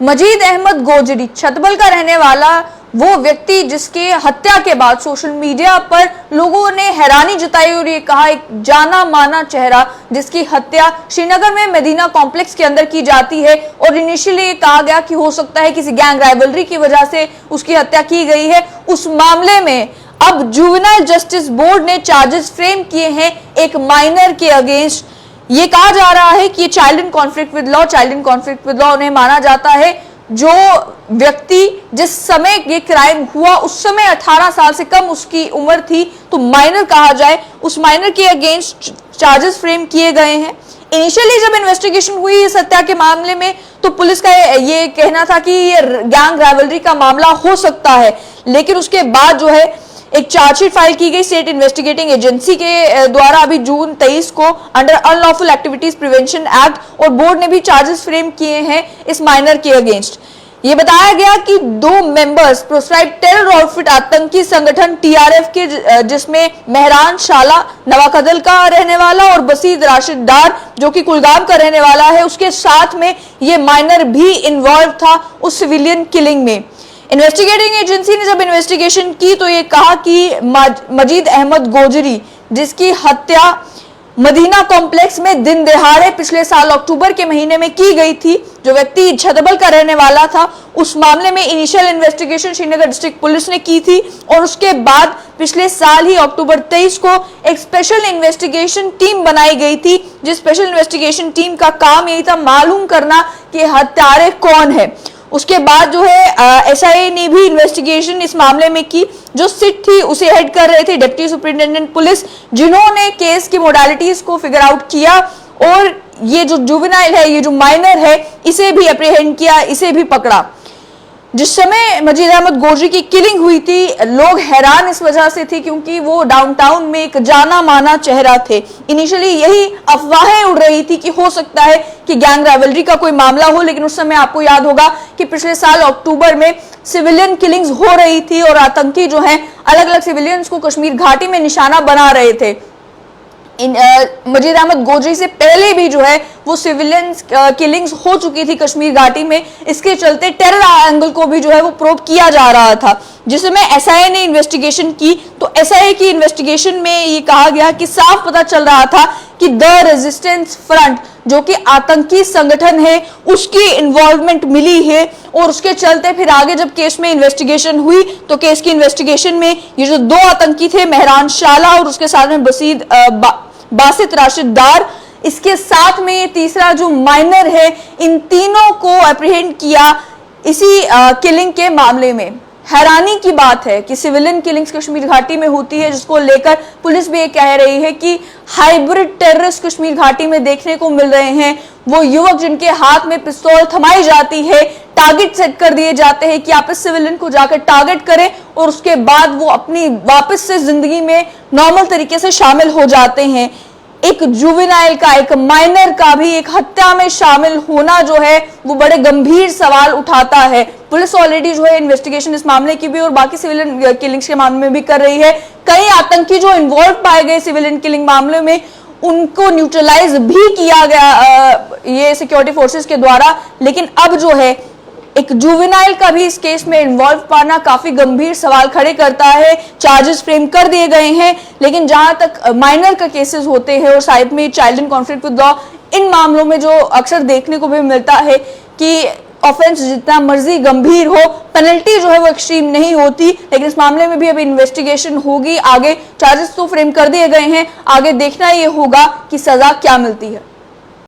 मजीद अहमद गोजरी छतबल का रहने वाला वो व्यक्ति जिसके हत्या के बाद सोशल मीडिया पर लोगों ने हैरानी जताई और ये कहा, एक जाना माना चेहरा जिसकी हत्या श्रीनगर में मदीना कॉम्प्लेक्स के अंदर की जाती है और इनिशियली ये कहा गया कि हो सकता है किसी गैंग राइवलरी की वजह से उसकी हत्या की गई है। उस मामले में अब जुवेनाइल जस्टिस बोर्ड ने चार्जेस फ्रेम किए हैं एक माइनर के अगेंस्ट। ये कहा जा रहा है कि ये child in conflict with law उन्हें माना जाता है। जो व्यक्ति जिस समय ये क्राइम हुआ उस समय 18 साल से कम उसकी उम्र थी, तो माइनर कहा जाए, उस माइनर के अगेंस्ट चार्जेस फ्रेम किए गए हैं। इनिशियली जब इन्वेस्टिगेशन हुई इस हत्या के मामले में तो पुलिस का ये कहना था कि ये गैंग राइवलरी का मामला हो सकता है, लेकिन उसके बाद जो है एक चार्जशीट फाइल की गई स्टेट इन्वेस्टिगेटिंग एजेंसी के द्वारा अभी जून 23 को under unlawful activities prevention act, और बोर्ड ने भी चार्जेस फ्रेम किए हैं इस माइनर के अगेंस्ट। ये बताया गया कि 2 मेंबर्स प्रोस्क्राइब टेरर आउटफिट आतंकी संगठन टीआरएफ के, जिसमें मेहरान शाला नवाकदल का रहने वाला और बसीद राशिद डार जो कि कुलगाम का रहने वाला है, उसके साथ में ये माइनर भी इन्वॉल्व था उस सिविलियन किलिंग में। इन्वेस्टिगेटिंग एजेंसी ने जब इन्वेस्टिगेशन की तो ये कहा कि मजीद अहमद गोजरी जिसकी हत्या मदीना कॉम्प्लेक्स में दिन दहाड़े पिछले साल अक्टूबर के महीने में की गई थी, जो व्यक्ति छतबल का रहने वाला था, उस मामले में initial investigation Srinagar district police ने की थी और उसके बाद पिछले साल ही अक्टूबर 23 को एक स्पेशल इन्वेस्टिगेशन टीम बनाई गई थी, जिस स्पेशल इन्वेस्टिगेशन टीम का काम यही था मालूम करना कि हत्यारे कौन है। उसके बाद जो है एसआईए ने भी इन्वेस्टिगेशन इस मामले में की। जो सिट थी उसे हेड कर रहे थे डिप्टी सुपरिटेंडेंट पुलिस, जिन्होंने केस की मोडालिटीज को फिगर आउट किया और ये जो जुवेनाइल है, ये जो माइनर है, इसे भी अप्रीहेंड किया, इसे भी पकड़ा। जिस समय मजीद अहमद गोजरी की किलिंग हुई थी, लोग हैरान इस वजह से थे क्योंकि वो डाउनटाउन में एक जाना माना चेहरा थे। इनिशियली यही अफवाहें उड़ रही थी कि हो सकता है कि गैंग राइवलरी का कोई मामला हो, लेकिन उस समय आपको याद होगा कि पिछले साल अक्टूबर में सिविलियन किलिंग्स हो रही थी और आतंकी जो है अलग अलग सिविलियंस को कश्मीर घाटी में निशाना बना रहे थे। मजीद अहमद गोजरी से पहले भी जो है वो सिविलियन किलिंग्स हो चुकी थी कश्मीर घाटी में। इसके चलते टेरर एंगल को भी जो है वो प्रोब किया जा रहा था। जिस समय एसआईए ने इन्वेस्टिगेशन की तो एसआईए की इन्वेस्टिगेशन में ये कहा गया कि साफ पता चल रहा था कि द रेजिस्टेंस फ्रंट जो कि आतंकी संगठन है उसकी इन्वॉल्वमेंट मिली है, और उसके चलते फिर आगे जब केस में इन्वेस्टिगेशन हुई तो केस की इन्वेस्टिगेशन में ये जो 2 आतंकी थे, मेहरान शाला और उसके साथ में बसीद बासित राशिद डार, इसके साथ में ये तीसरा जो माइनर है, इन तीनों को अप्रीहेंड किया इसी किलिंग के मामले में। हैरानी की बात है कि सिविलियन किलिंग्स कश्मीर घाटी में होती है, जिसको लेकर पुलिस भी ये कह रही है कि हाइब्रिड टेररिस्ट कश्मीर घाटी में देखने को मिल रहे हैं। वो युवक जिनके हाथ में पिस्तौल थमाई जाती है, टारगेट सेट कर दिए जाते हैं कि आप इस सिविलियन को जाकर टारगेट करें और उसके बाद वो अपनी वापस से जिंदगी में नॉर्मल तरीके से शामिल हो जाते हैं। एक जुवेनाइल का, एक माइनर का भी एक हत्या में शामिल होना जो है वो बड़े गंभीर सवाल उठाता है। पुलिस ऑलरेडी जो है इन्वेस्टिगेशन इस मामले की भी और बाकी सिविलियन किलिंग्स के मामले में भी कर रही है। कई आतंकी जो इन्वॉल्व पाए गए सिविलियन किलिंग मामले में, उनको न्यूट्रलाइज भी किया गया ये सिक्योरिटी फोर्सेस के द्वारा, लेकिन अब जो है एक जुवेनाइल का भी इस केस में इन्वॉल्व पाना काफी गंभीर सवाल खड़े करता है। चार्जेस फ्रेम कर दिए गए हैं, लेकिन जहां तक माइनर का केसेस होते हैं और साइड में child in conflict with law, इन मामलों में जो अक्सर देखने को भी मिलता है कि ऑफेंस जितना मर्जी गंभीर हो, पेनल्टी जो है वो एक्सट्रीम नहीं होती। लेकिन इस मामले में भी अभी इन्वेस्टिगेशन होगी, आगे चार्जेस तो फ्रेम कर दिए गए हैं, आगे देखना ये होगा कि सजा क्या मिलती है।